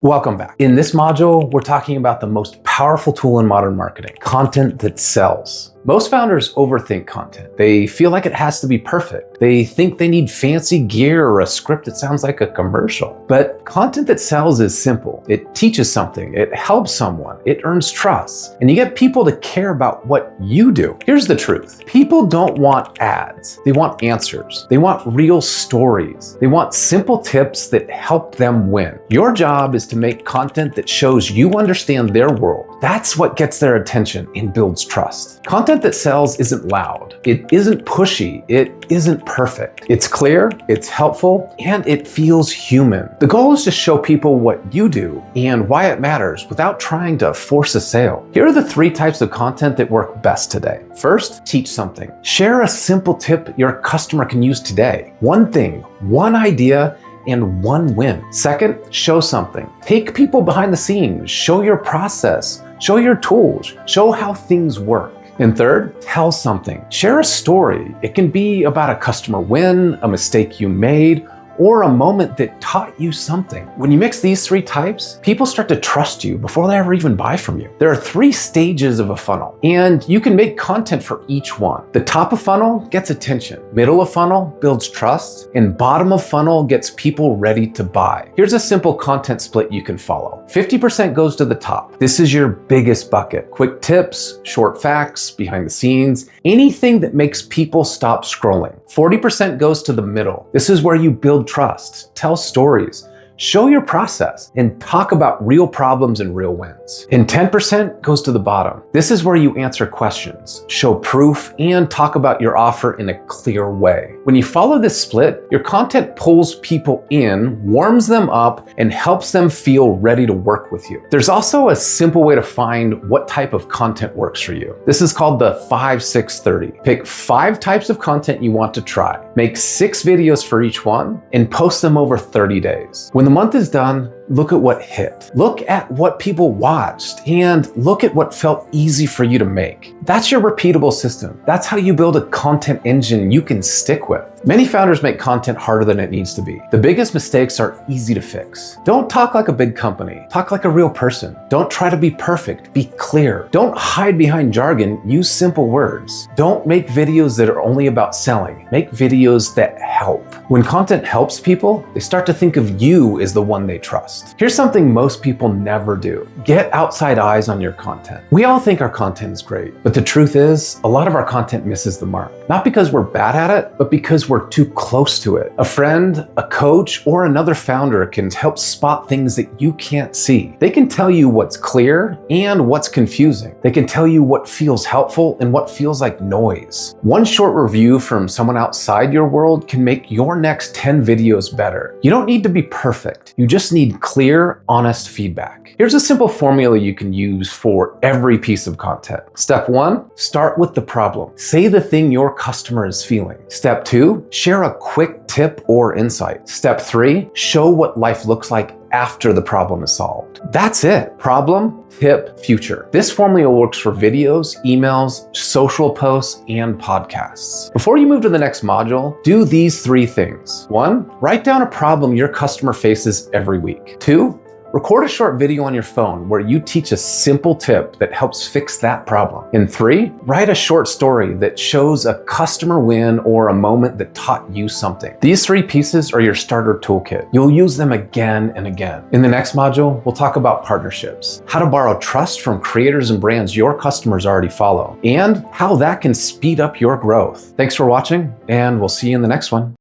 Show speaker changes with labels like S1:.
S1: Welcome back. In this module, we're talking about the most powerful tool in modern marketing, content that sells. Most founders overthink content. They feel like it has to be perfect. They think they need fancy gear or a script that sounds like a commercial. But content that sells is simple. It teaches something, it helps someone, it earns trust, and you get people to care about what you do. Here's the truth. People don't want ads. They want answers. They want real stories. They want simple tips that help them win. Your job is to make content that shows you understand their world. That's what gets their attention and builds trust. Content that sells isn't loud. It isn't pushy. It isn't perfect. It's clear, it's helpful, and it feels human. The goal is to show people what you do and why it matters without trying to force a sale. Here are the 3 types of content that work best today. First, teach something. Share a simple tip your customer can use today. One thing, one idea, and one win. Second, show something. Take people behind the scenes. Show your process. Show your tools. Show how things work. And third, tell something. Share a story. It can be about a customer win, a mistake you made, or a moment that taught you something. When you mix these 3 types, people start to trust you before they ever even buy from you. There are 3 stages of a funnel, and you can make content for each one. The top of funnel gets attention, middle of funnel builds trust, and bottom of funnel gets people ready to buy. Here's a simple content split you can follow. 50% goes to the top. This is your biggest bucket. Quick tips, short facts, behind the scenes, anything that makes people stop scrolling. 40% goes to the middle. This is where you build trust, tell stories, show your process, and talk about real problems and real wins. And 10% goes to the bottom. This is where you answer questions, show proof, and talk about your offer in a clear way. When you follow this split, your content pulls people in, warms them up, and helps them feel ready to work with you. There's also a simple way to find what type of content works for you. This is called the 5-6-30. Pick 5 types of content you want to try. Make 6 videos for each one and post them over 30 days. When the month is done, look at what hit. Look at what people watched and look at what felt easy for you to make. That's your repeatable system. That's how you build a content engine you can stick with. Many founders make content harder than it needs to be. The biggest mistakes are easy to fix. Don't talk like a big company. Talk like a real person. Don't try to be perfect. Be clear. Don't hide behind jargon. Use simple words. Don't make videos that are only about selling. Make videos that help. When content helps people, they start to think of you as the one they trust. Here's something most people never do. Get outside eyes on your content. We all think our content is great, but the truth is, a lot of our content misses the mark. Not because we're bad at it, but because we're too close to it. A friend, a coach, or another founder can help spot things that you can't see. They can tell you what's clear and what's confusing. They can tell you what feels helpful and what feels like noise. One short review from someone outside your world can make your next 10 videos better. You don't need to be perfect. You just need clear, honest feedback. Here's a simple formula you can use for every piece of content. Step 1, start with the problem. Say the thing your customer is feeling. Step 2, share a quick tip or insight. Step 3, show what life looks like after the problem is solved. That's it. Problem, tip, future. This formula works for videos, emails, social posts, and podcasts. Before you move to the next module, do these 3 things. 1, write down a problem your customer faces every week. 2, record a short video on your phone where you teach a simple tip that helps fix that problem. And 3, write a short story that shows a customer win or a moment that taught you something. These 3 pieces are your starter toolkit. You'll use them again and again. In the next module, we'll talk about partnerships, how to borrow trust from creators and brands your customers already follow, and how that can speed up your growth. Thanks for watching, and we'll see you in the next one.